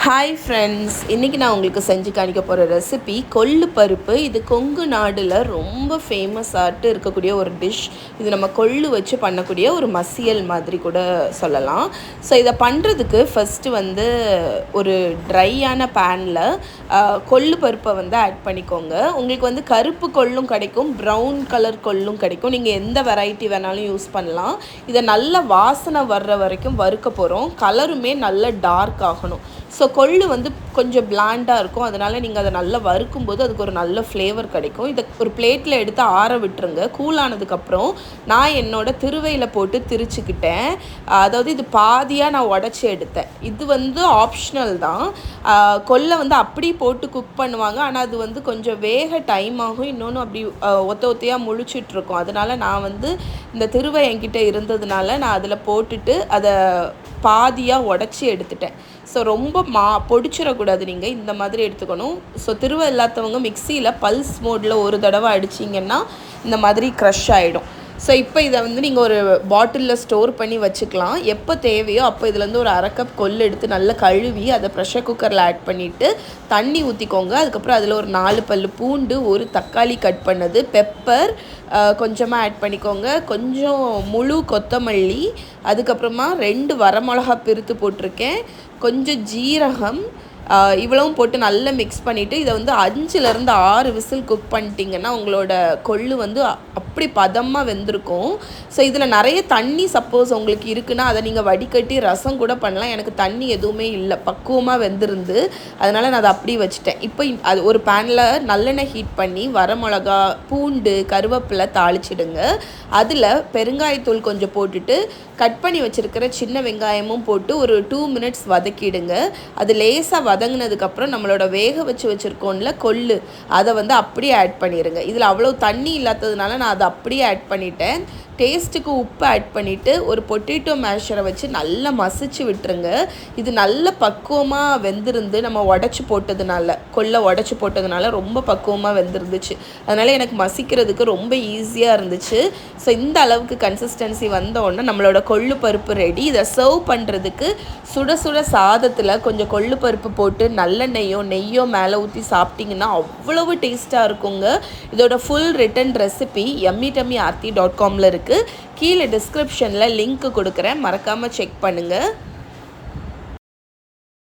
Hi friends, இன்றைக்கி நான் உங்களுக்கு செஞ்சு காணிக்க போகிற ரெசிபி கொள்ளு பருப்பு. இது கொங்கு நாடில் ரொம்ப ஃபேமஸாட்டு இருக்கக்கூடிய ஒரு டிஷ். இது நம்ம கொள்ளு வச்சு பண்ணக்கூடிய ஒரு மசியல் மாதிரி கூட சொல்லலாம். ஸோ இதை பண்ணுறதுக்கு ஃபஸ்ட்டு ஒரு ட்ரையான பேனில் கொள்ளு பருப்பை ஆட் பண்ணிக்கோங்க. உங்களுக்கு கருப்பு கொள்ளும் கிடைக்கும், ப்ரௌன் கலர் கொள்ளும் கிடைக்கும். நீங்கள் எந்த வெரைட்டி வேணாலும் யூஸ் பண்ணலாம். இதை நல்ல வாசனை வர்ற வரைக்கும் வறுக்க போகிறோம். கலருமே நல்ல டார்க் ஆகணும். ஸோ கொள்ளு கொஞ்சம் பிளாண்டாக இருக்கும், அதனால் நீங்கள் அதை நல்லா வறுக்கும்போது அதுக்கு ஒரு நல்ல ஃப்ளேவர் கிடைக்கும். இதை ஒரு பிளேட்டில் எடுத்து ஆற விட்டுருங்க. கூலானதுக்கப்புறம் நான் என்னோடய திருவையில் போட்டு திரிச்சுக்கிட்டேன். அதாவது இது பாதியாக நான் உடச்சி எடுத்தேன். இது ஆப்ஷனல் தான். கொள்ளை அப்படி போட்டு குக் பண்ணுவாங்க, ஆனால் அது கொஞ்சம் வேக டைம் ஆகும். இன்னொன்று அப்படி ஒத்தையாக முழிச்சிட்ருக்கும். அதனால் நான் இந்த திருவை என்கிட்ட இருந்ததுனால நான் அதில் போட்டுட்டு அதை பாதியாக உடச்சி எடுத்துட்டேன். ஸோ ரொம்ப பொடிச்சிடக்கூடாது, நீங்கள் இந்த மாதிரி எடுத்துக்கணும். ஸோ திருவை இல்லாதவங்க மிக்சியில் பல்ஸ் மோடில் ஒரு தடவை அடிச்சிங்கன்னா இந்த மாதிரி க்ரஷ் ஆகிடும். ஸோ இப்போ இதை நீங்கள் ஒரு பாட்டிலில் ஸ்டோர் பண்ணி வச்சுக்கலாம். எப்போ தேவையோ அப்போ இதுலேருந்து ஒரு அரை கப் கொள்ளு எடுத்து நல்லா கழுவி அதை ப்ரெஷர் குக்கரில் ஆட் பண்ணிவிட்டு தண்ணி ஊற்றிக்கோங்க. அதுக்கப்புறம் அதில் ஒரு 4 பல்லு பூண்டு, ஒரு தக்காளி கட் பண்ணது, பெப்பர் கொஞ்சமாக ஆட் பண்ணிக்கோங்க, கொஞ்சம் முழு கொத்தமல்லி, அதுக்கப்புறமா 2 வரமிளகா பிறுத்து போட்டிருக்கேன், கொஞ்சம் ஜீரகம், இவ்வளவும் போட்டு நல்லா மிக்ஸ் பண்ணிவிட்டு இதை 5லேருந்து 6 விசில் குக் பண்ணிட்டீங்கன்னா உங்களோட கொள்ளு அப்படி பதமாக வெந்திருக்கும். ஸோ இதில் நிறைய தண்ணி சப்போஸ் உங்களுக்கு இருக்குன்னா அதை நீங்கள் வடிகட்டி ரசம் கூட பண்ணலாம். எனக்கு தண்ணி எதுவுமே இல்லை, பக்குவமாக வெந்திருந்து, அதனால் நான் அதை அப்படியே வச்சுட்டேன். இப்போ அது ஒரு பேனில் நல்லெண்ணெய் ஹீட் பண்ணி வரமிளகா, பூண்டு, கருவேப்பிலை தாளிச்சிடுங்க. அதில் பெருங்காயத்தூள் கொஞ்சம் போட்டுட்டு கட் பண்ணி வச்சுருக்கிற சின்ன வெங்காயமும் போட்டு ஒரு 2 மினிட்ஸ் வதக்கிடுங்க. அது லேசாக வதங்கினதுக்கப்புறம் நம்மளோட வேக வச்சுருக்கோம்ல கொள்ளு, அதை அப்படியே ஆட் பண்ணிடுங்க. இதில் அவ்வளோ தண்ணி இல்லாததுனால நான் அதை அப்படியே ஆட் பண்ணிட்டேன். டேஸ்ட்டுக்கு உப்பு ஆட் பண்ணிவிட்டு ஒரு பொட்டேட்டோ மேஷரை வச்சு நல்லா மசிச்சு விட்டுருங்க. இது நல்ல பக்குவமாக வெந்திருந்து நம்ம உடச்சி போட்டதுனால, கொள்ளை உடச்சி போட்டதுனால ரொம்ப பக்குவமாக வெந்திருந்துச்சு. அதனால் எனக்கு மசிக்கிறதுக்கு ரொம்ப ஈஸியாக இருந்துச்சு. ஸோ இந்த அளவுக்கு கன்சிஸ்டன்சி வந்தோடனே நம்மளோட கொள்ளு பருப்பு ரெடி. இதை சர்வ் பண்ணுறதுக்கு சுட சுட சாதத்தில் கொஞ்சம் கொள்ளு பருப்பு போட்டு நல்லெண்ணெய்யோ நெய்யோ மேலே ஊற்றி சாப்பிட்டிங்கன்னா அவ்வளவு டேஸ்ட்டாக இருக்குங்க. இதோட ஃபுல் ரிட்டன் ரெசிபி yummy.aarthi.com இருக்குது. கீழே டிஸ்கிரிப்ஷனில் லிங்க் கொடுக்குறேன், மறக்காமல் செக் பண்ணுங்கள்.